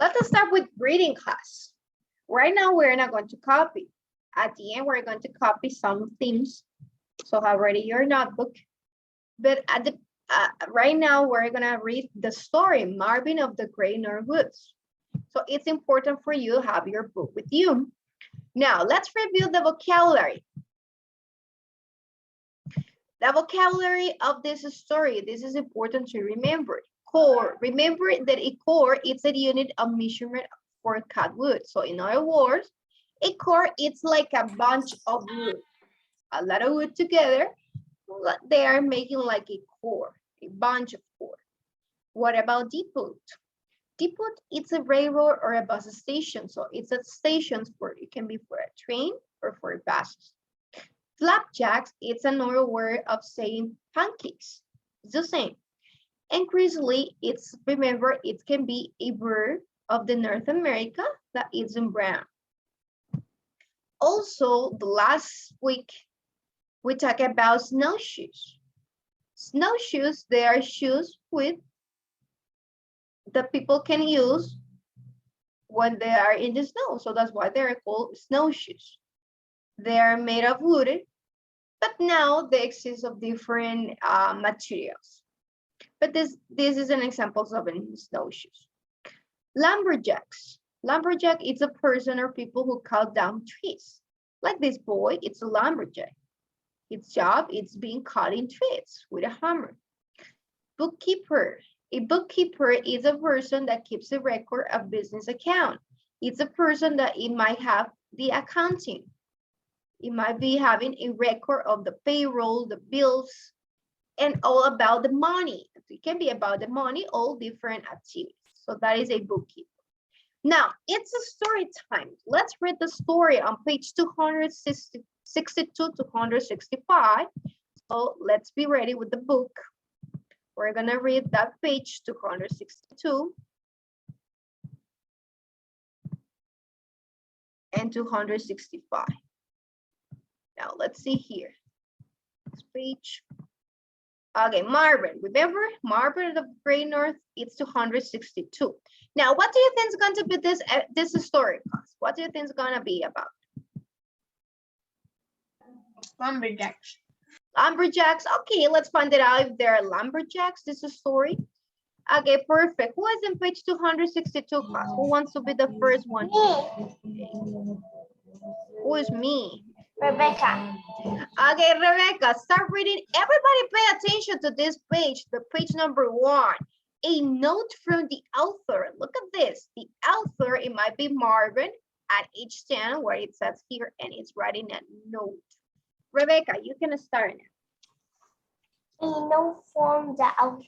Let us start with reading class. Right now, we're not going to copy. At the end, we're going to copy some things. So have ready your notebook. But at the right now, we're gonna read the story, Marvin of the Great North Woods. So it's important for you to have your book with you. Now, let's review the vocabulary. The vocabulary of this story, this is important to remember. Core, remember that a core is a unit of measurement for cut wood. So in other words, a core it's like a bunch of wood, a lot of wood together. They are making like a core, a bunch of core. What about depot? Depot, it's a railroad or a bus station. So it's a station for, it can be for a train or for buses. Flapjacks, it's another word of saying pancakes. It's the same. And grizzly, it's, remember, it can be a bird of the North America that is in brown. Also, the last week, we talked about snowshoes. Snowshoes, they are shoes with that people can use when they are in the snow. So that's why they're called snowshoes. They are made of wood, but now they exist of different materials. But this is an example of snowshoes. Lumberjacks. Lumberjack is a person or people who cut down trees. Like this boy, it's a lumberjack. Its job is being cutting trees with a hammer. Bookkeeper. A bookkeeper is a person that keeps a record of business account. It's a person that it might have the accounting. It might be having a record of the payroll, the bills, and all about the money. It can be about the money, all different activities. So that is a bookkeeper. Now, it's a story time. Let's read the story on page 262 to 165. So let's be ready with the book. We're gonna read that page 262 and 265. Now let's see here. This page. Okay, Marvin. Remember, Marvin of the Great North, it's 262. Now, what do you think is going to be this story class? What do you think is going to be about? Lumberjacks. Lumberjacks. Okay, let's find it out if there are lumberjacks. This is a story. Okay, perfect. Who is in page 262 class? Who wants to be the first one? Me. Who is me? Rebecca. Okay, Rebecca, start reading. Everybody pay attention to this page, the page number 1. A note from the author. Look at this. The author, it might be Marvin at each 10 where it says here and it's writing a note. Rebecca, you can start now. A note from the author.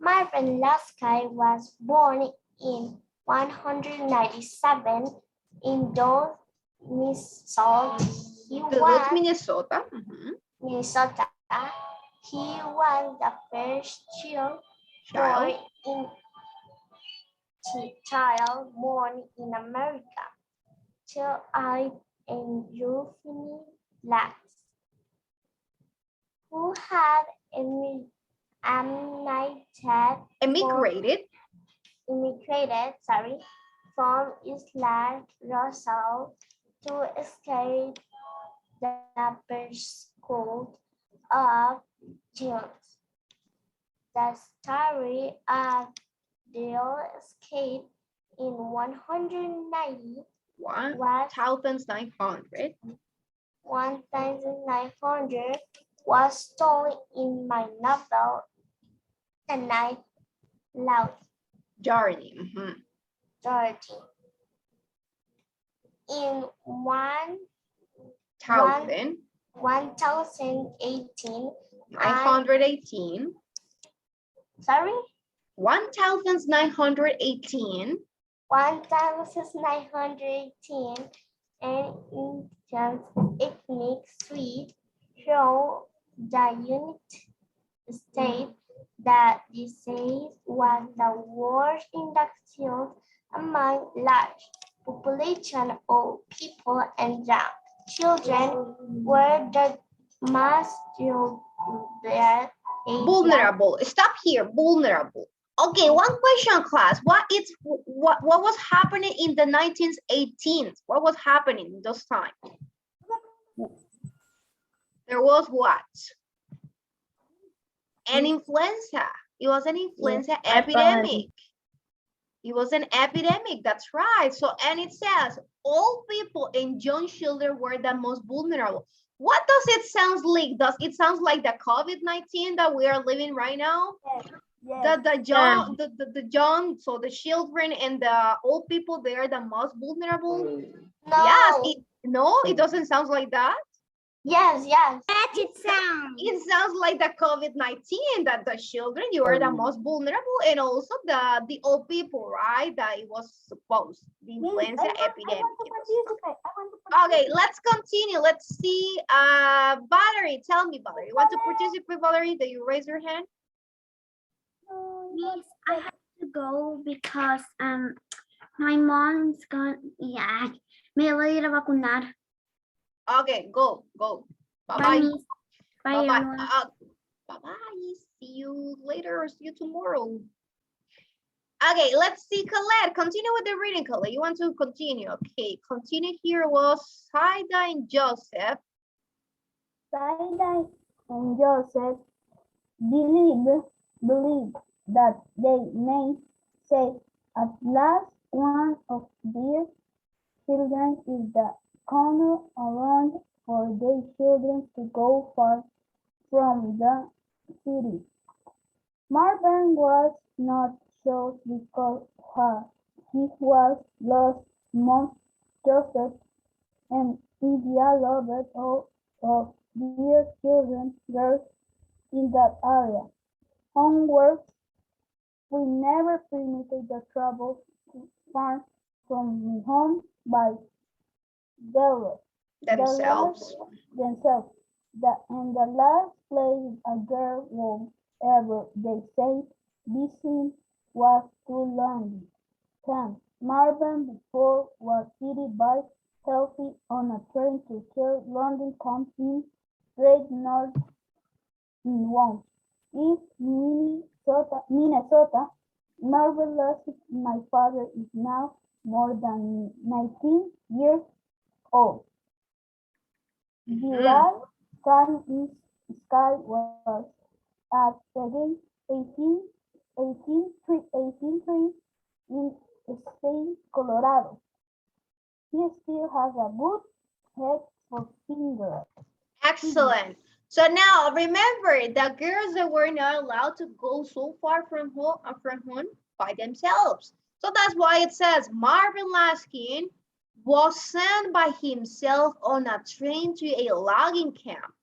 Marvin Lasky was born in 197 in Duluth, Minnesota. Duluth, Minnesota. Minnesota. He was the first child born in America. Child in Euphony Labs, who had immigrated from Isla Rosal to escape the pursuit of Jews. The story of their escape in 190 1900 was told in my novel, The Night Loud Journey. In 918. 1918. An intense ethnic suite showed the United States that disease was the worst infection among large population of people, and young children were the most vulnerable. Stop here, vulnerable. Okay, one question, class. What was happening in the 1918s? What was happening in those times? There was what? An influenza. It was an influenza epidemic. It was an epidemic, that's right. So, and it says, old people and young children were the most vulnerable. What does it sound like? Does it sound like the COVID-19 that we are living right now? Yes. The young, so the children and the old people, they are the most vulnerable. No. Yes, it doesn't sound like that. Yes. It sounds like the COVID-19, that the children, you are the most vulnerable, and also the old people, right? That it was supposed, the influenza epidemic. Okay, let's continue. Let's see. Valerie, tell me, Valerie, you want to participate, Valerie? Do you raise your hand? Yes, I have to go because my mom's gone. Yeah, me voy a ir a vacunar. Okay, go. Bye, Bye-bye. Miss. Bye, Bye-bye. everyone. Bye-bye. See you later or see you tomorrow. Okay, let's see, Colette. Continue with the reading, Colette. You want to continue? Okay, continue here was Saida and Joseph. Saida and Joseph believed that they may say at last one of their children is the corner around for their children to go far from the city. Marvin was not sure because he was lost among Joseph and India loved all of their children were in that area. Onwards, we never permitted the trouble to far from home by Themselves. And the last place a girl would ever they say visit was too lonely. 10. Marvin before was seated by healthy on a train to serve London comes in Great North in once. East Minnesota, marvelous. My father is now more than 19 years old. The last time his sky was at again 18 in Spain, Colorado. He still has a good head for fingers. Excellent. So now remember, the girls that were not allowed to go so far from home by themselves. So that's why it says Marvin Laskin was sent by himself on a train to a logging camp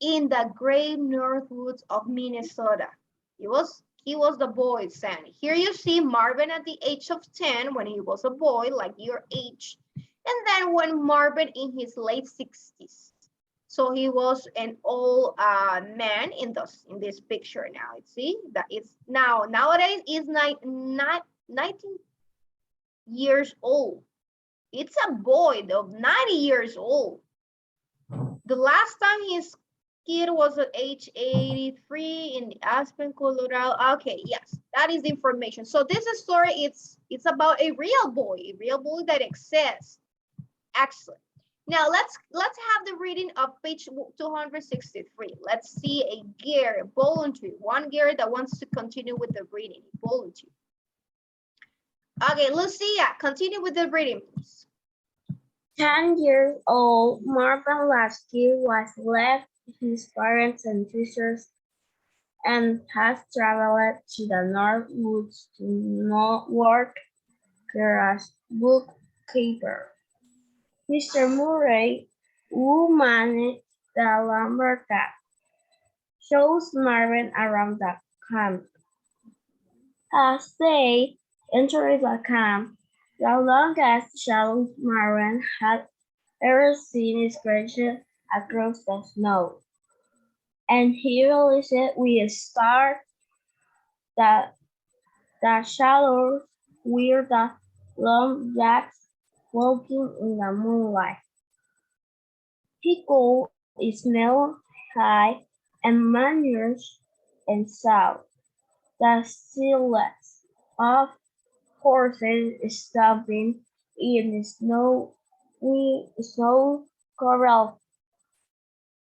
in the great north woods of Minnesota. He was the boy sent. Here you see Marvin at the age of 10 when he was a boy, like your age. And then when Marvin in his late 60s. So he was an old man in this picture now. See that it's nowadays is not 19 years old. It's a boy of 90 years old. The last time his kid was at age 83 in Aspen, Colorado. Okay, yes, that is the information. So this story, it's about a real boy that exists. Excellent. Now let's have the reading of page 263. Let's see a gear, voluntary, one gear that wants to continue with the reading, voluntary. Okay, Lucia, continue with the reading, please. 10 years old, Marvin Lasky was left his parents and teachers and has traveled to the North Woods to work as bookkeeper. Mr. Murray, who managed the lumber camp, shows Marvin around the camp. As they entered the camp, the longest shadow Marvin had ever seen stretched across the snow. And he realized with a start that the shadows were the lumberjacks walking in the moonlight. He could smell high and manners and saw the silhouettes of horses stopping in snow covered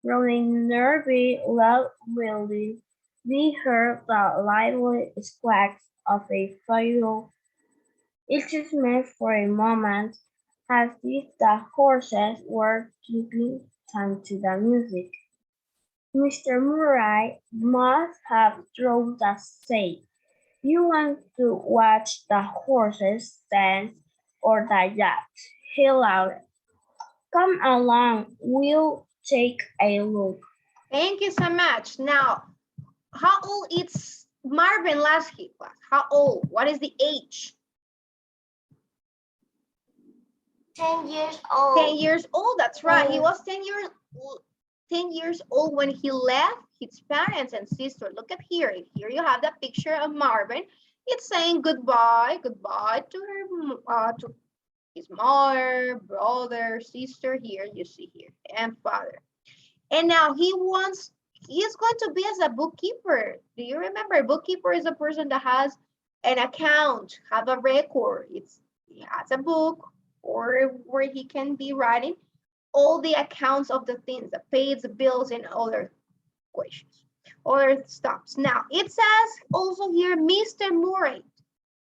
running nearby loud building. We heard the lively squawks of a fire. It smelled for a moment as if the horses were keeping time to the music. Mr. Murray must have thrown the say, "You want to watch the horses dance or the yacht?" He shouted. "Come along, we'll take a look." Thank you so much. Now, how old is Marvin Lasky class? How old? What is the age? 10 years old. 10 years old, that's right. He was 10 years old when he left his parents and sister. Look at here. Here you have the picture of Marvin. It's saying goodbye to to his mother, brother, sister. Here you see here, and father. And now he's going to be as a bookkeeper. Do you remember? Bookkeeper is a person that has an account, have a record. He has a book or where he can be writing all the accounts of the things, the pays, the bills, and other questions, other stuffs. Now, it says also here, Mr. Murray.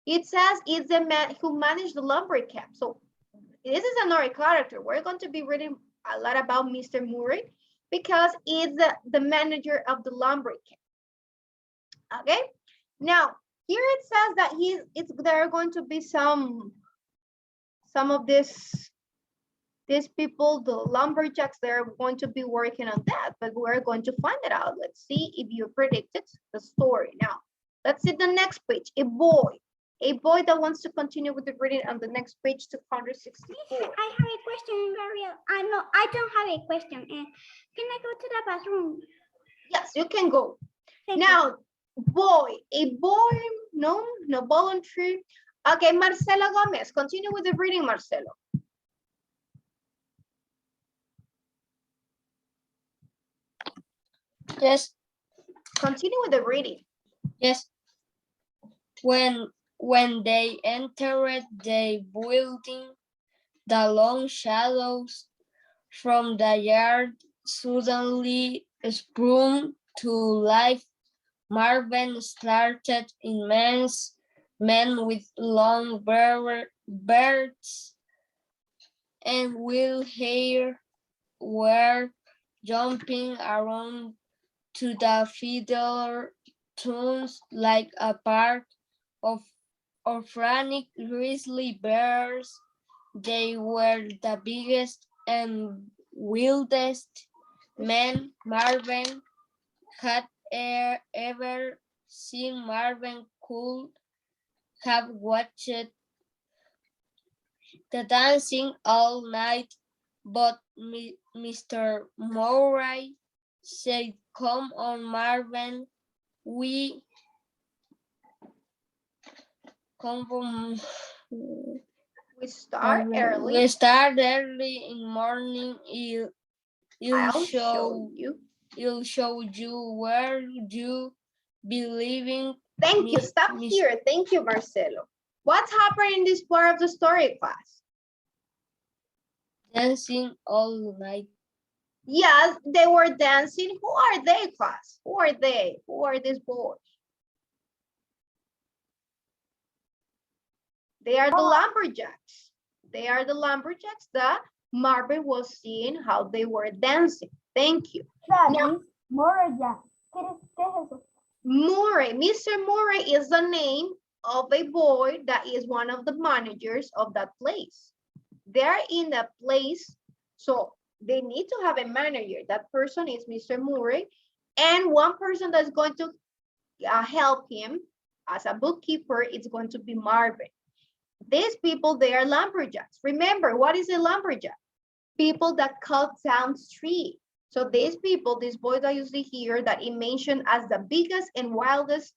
It says it's the man who managed the lumber camp. So this is another character. We're going to be reading a lot about Mr. Murray because it's the manager of the lumber camp. Okay. Now, here it says that there are going to be some of these people, the lumberjacks, they're going to be working on that, but we're going to find it out. Let's see if you predicted the story. Now, let's see the next page. A boy that wants to continue with the reading on the next page, 264. I have a question, Gabriel. I don't have a question. Can I go to the bathroom? Yes, you can go. Thank Now, a boy, no voluntary. Okay, Marcelo Gomez, continue with the reading, Marcelo. Yes, Continue with the reading. yes. When they entered the building, the long shadows from the yard suddenly sprung to life. Marvin started immense men with long beards and wild hair were jumping around to the fiddle tunes like a pack of frantic grizzly bears. They were the biggest and wildest men Marvin had ever seen. Marvin could have watched the dancing all night, but Mr. Murray said, "Come on, Marvin, we start early. We start early in morning. I'll show you. It'll show you where you be living." Thank you. Stop here. Thank you, Marcelo. What's happening in this part of the story, class? Dancing all night. Yes, they were dancing. Who are they, class? Who are they? Who are these boys? They are the lumberjacks. They are the lumberjacks that Marvin was seeing how they were dancing. Thank you. Now, Murray. Murray. Mr. Murray is the name of a boy that is one of the managers of that place. They're in the place, so they need to have a manager. That person is Mr. Murray, and one person that's going to help him as a bookkeeper, it's going to be Marvin. These people, they are lumberjacks. Remember, what is a lumberjack? People that cut down trees. So these people, these boys that you see here, that he mentioned as the biggest and wildest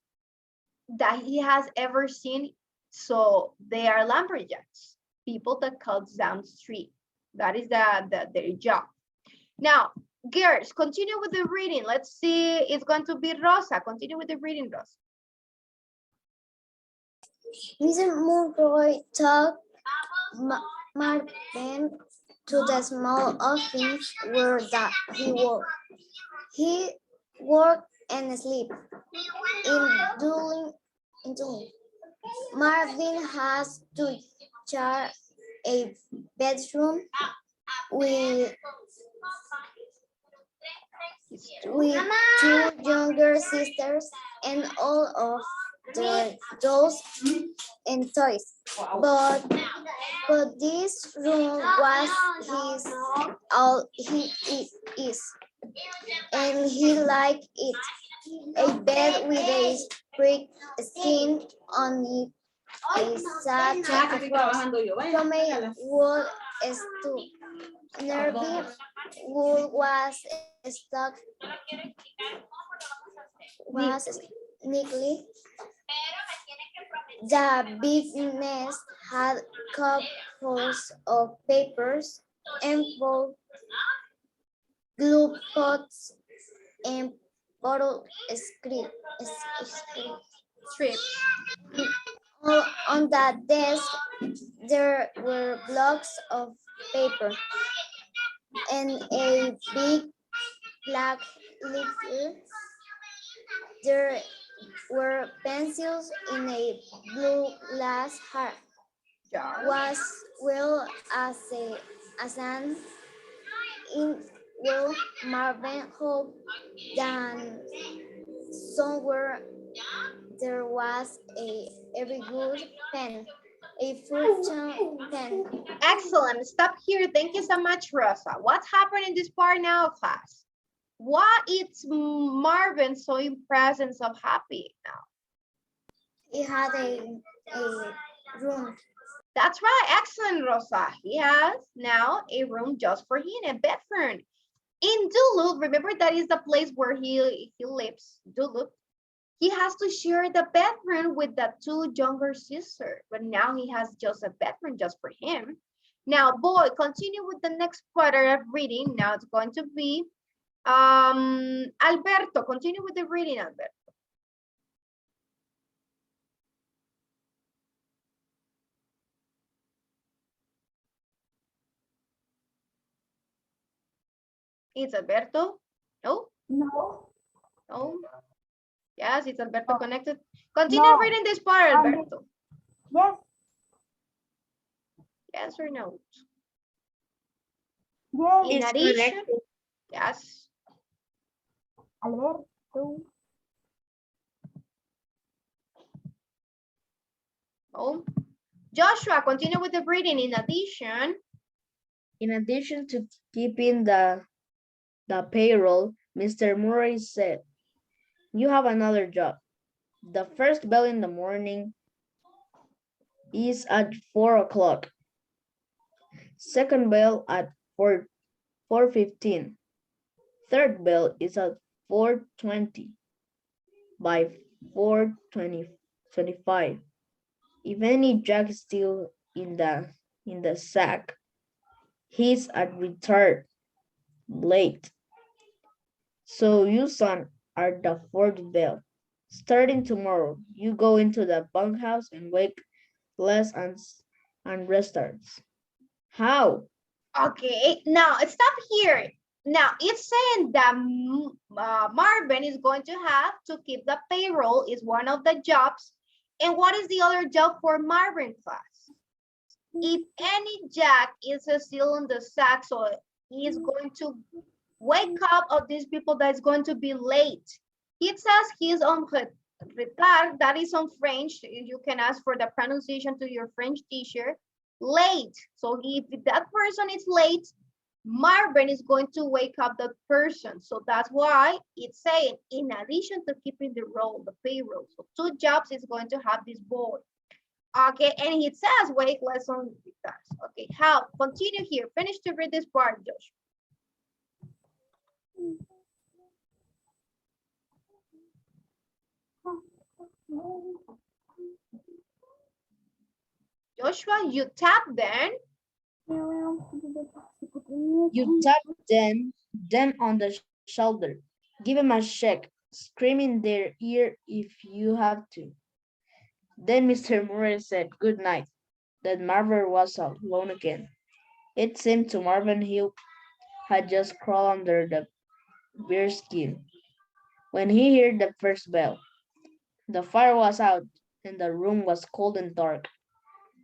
that he has ever seen. So they are lumberjacks, people that cut down trees. That is their job. Now, girls, continue with the reading. Let's see, it's going to be Rosa. Continue with the reading, Rosa. Mr. Murray took Marvin to the small office where he worked. He worked and slept in Dublin. Marvin has to share a bedroom with with two younger sisters and all of their dolls and toys. But this room was his all he is, and he liked it. A bed with a brick skin on it, a sad from a wood stool. Nervy wool was neatly. The big nest had couples of papers, envelopes, glue pots, and bottle Strips. On the desk, there were blocks of paper and a big black letter. There were pencils in a blue glass jar, was well as an in will Marvin hoped that somewhere there was a very good pen, a fortune pen. Excellent. Stop here. Thank you so much, Rosa. What's happening in this part now, class? Why is Marvin so impressed and so happy now? He had a room. That's right. Excellent, Rosa. He has now a room just for him, a bedroom. In Duluth, remember that is the place where he lives, Duluth. He has to share the bedroom with the two younger sisters, but now he has just a bedroom just for him. Now, boy, continue with the next part of reading. Now it's going to be Alberto. Continue with the reading, Alberto. It's Alberto. No? No. No? Yes, it's Alberto connected. Continue No. reading this part, Alberto. Yes. Yes or no? Yes. In It's addition, connected. yes. Alberto. Oh, Joshua, continue with the reading. In addition to keeping the payroll, Mr. Murray said, "You have another job. The first bell in the morning is at 4 o'clock. Second bell at 4:15. Third bell is at 4:20. By 4:25. If any jack is still in the sack, he's at return late. So you son are the fourth bell. Starting tomorrow, you go into the bunkhouse and wake Les and restarts. How? Okay, now stop here. Now it's saying that Marvin is going to have to keep the payroll is one of the jobs. And what is the other job for Marvin class? If any jack is still in the sack, so he's going to wake up of these people that is going to be late. It says he's on retard, that is on French. You can ask for the pronunciation to your French teacher. Late. So if that person is late, Marvin is going to wake up the person. So that's why it's saying, in addition to keeping the payroll. So two jobs is going to have this boy. Okay, and it says wake lesson. Okay, how? Continue here. Finish to read this part, Josh. Joshua, you tap then. You tap them on the shoulder. Give them a shake. Scream in their ear if you have to. Then Mr. Murray said good night. Then Marvin was alone again. It seemed to Marvin he had just crawled under the bearskin when he heard the first bell. The fire was out, and the room was cold and dark.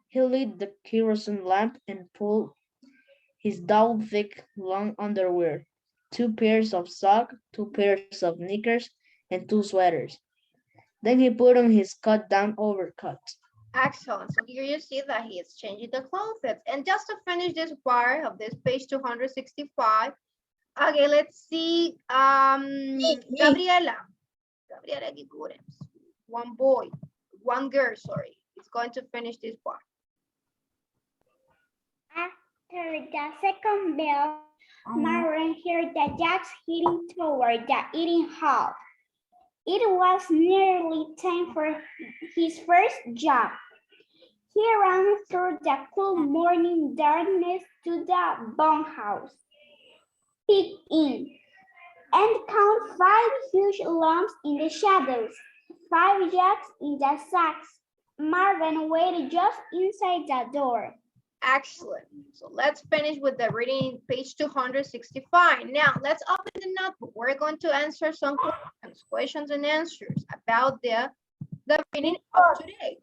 He lit the kerosene lamp and pulled his double-thick long underwear, 2 pairs of socks, 2 pairs of knickers, and 2 sweaters. Then he put on his cut-down overcoat. Excellent. So here you see that he is changing the clothes. And just to finish this part of this page 265, okay, let's see. Gabriela. Gabriela Gigurens. One girl, sorry, is going to finish this part. After the second bell, Marvin heard the jacks heading toward the eating hall. It was nearly time for his first job. He ran through the cool morning darkness to the bunkhouse, peeked in, and counted 5 huge lumps in the shadows, 5 jacks in the sacks. Marvin waited just inside the door. Excellent. So let's finish with the reading page 265. Now let's open the notebook. We're going to answer some questions and answers about the reading of today.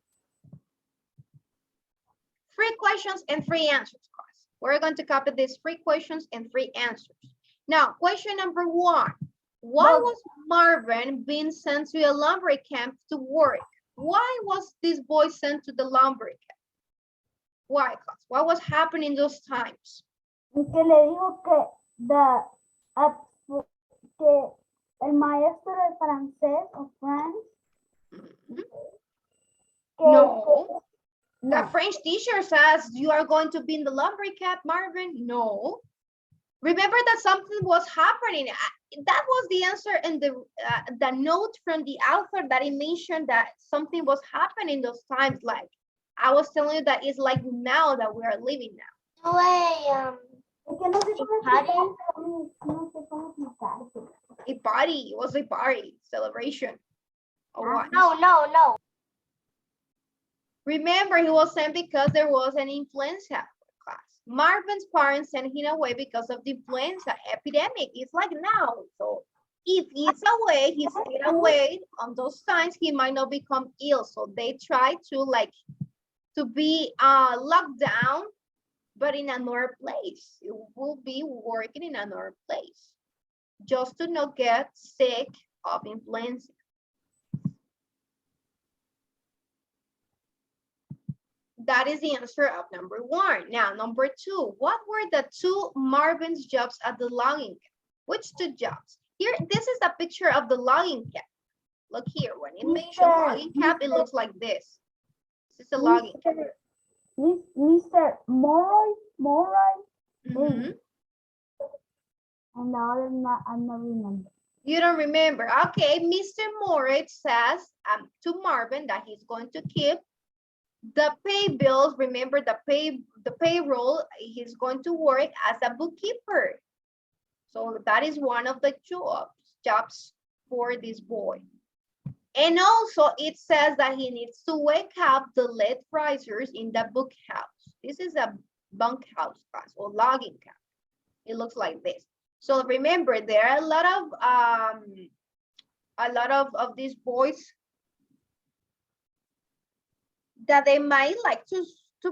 3 questions and 3 answers, class. We're going to copy these 3 questions and 3 answers. Now, question number 1. Why was Marvin being sent to a lumber camp to work? Why was this boy sent to the lumber camp? Why, class? What was happening those times? Y que le dijo que, que el maestro de francés o French. No. The French teacher says you are going to be in the lumber camp, Marvin. No. Remember that something was happening. That was the answer in the note from the author that he mentioned that something was happening those times. Like I was telling you that it's like now that we are living now. No way. A party. It was a party celebration. Or what? No. Remember, he was sent because there was an influenza class. Marvin's parents sent him away because of the influenza epidemic. It's like now. So if he's away, he's stayed away on those times, he might not become ill. So they try to be locked down, but in another place. It will be working in another place just to not get sick of influenza. That is the answer of number 1. Now, number 2, what were the 2 Marvin's jobs at the logging camp? Which 2 jobs? Here, this is the picture of the logging camp. Look here, when it mentions logging camp, it looks like this. This is a logging camp. Mr. Morroy. Mhm. And the other I'm not remember. You don't remember. Okay, Mr. Moritz says to Marvin that he's going to keep the pay bills. Remember the payroll. He's going to work as a bookkeeper. So that is one of the jobs for this boy. And also it says that he needs to wake up the lead risers in the bunkhouse. This is a bunkhouse class or logging camp. It looks like this. So remember, there are a lot of these boys that they might like to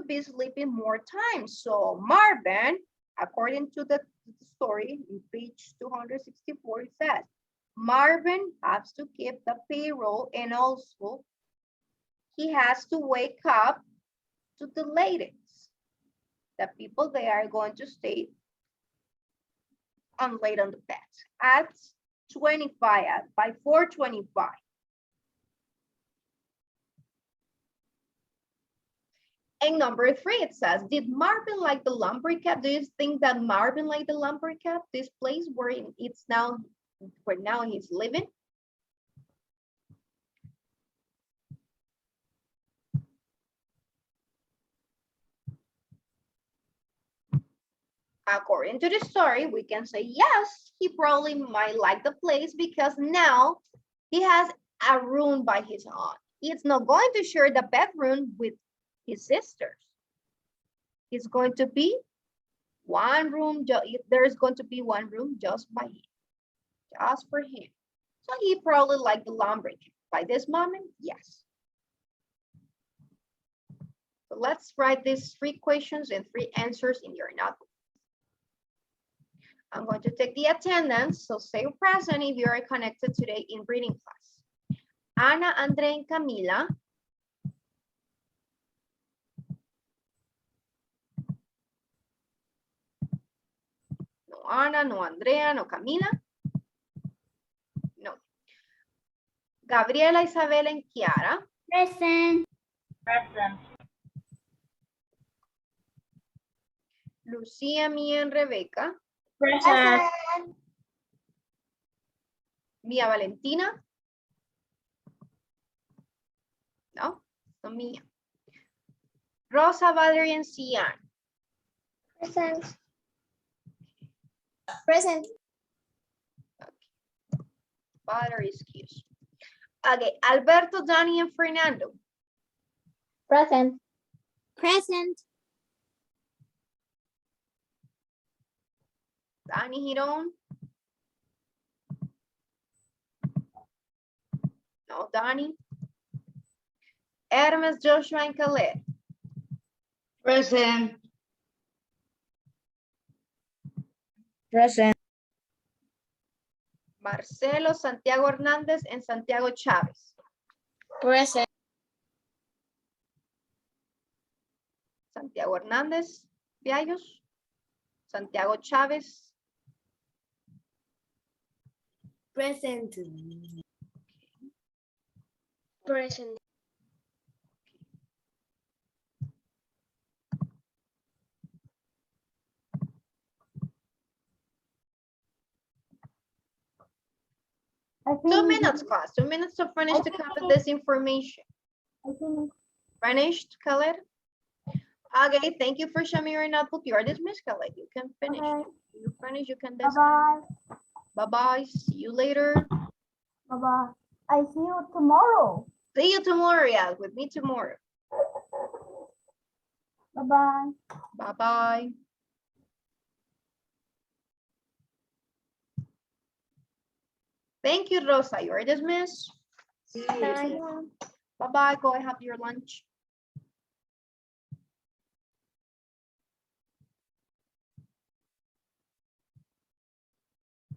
be sleeping more time. So Marvin, according to the story in page 264, it says, Marvin has to keep the payroll and also he has to wake up to the ladies. The people they are going to stay on late on the bed at 25, by 4:25. And number 3, it says, did Marvin like the lumber camp? Do you think that Marvin liked the lumber camp, this place where it's now, where now he's living? According to the story, we can say yes, he probably might like the place because now he has a room by his own. He's not going to share the bedroom with his sisters. It's going to be one room, there's going to be one room just by him, just for him. So he probably like the laundry. By this moment, yes. So let's write these 3 questions and 3 answers in your notebook. I'm going to take the attendance, so say present if you are connected today in reading class. Ana, Andrea, and Camila. No Ana, no Andrea, no Camila. No. Gabriela, Isabel, and Kiara. Present. Present. Lucia, Mia, and Rebecca. Present. Mia Valentina. No, no Mia. Rosa, Valerie, and Cian. Present. Present. Valerie, excuse. Okay, Alberto, Danny, and Fernando. Present. Present. Danny Hiron. No, Danny. Hermes, Joshua, and Caleb. Present. Present. Marcelo, Santiago Hernández, and Santiago Chávez. Present. Santiago Hernández, Viallos. Santiago Chávez. Present. Present. I 2 think minutes, class. 2 minutes to finish to cover this information. I think Finished, Khaled? Okay, thank you for showing me your notebook. You are dismissed, Khaled. You can finish. okay. You finish, you can Bye dismiss. bye. Bye-bye. See you later. Bye bye. I see you tomorrow. See you tomorrow, yeah, with me tomorrow. Bye bye. Bye-bye. Thank you, Rosa. You are dismissed. Bye. Bye-bye. Go and have your lunch.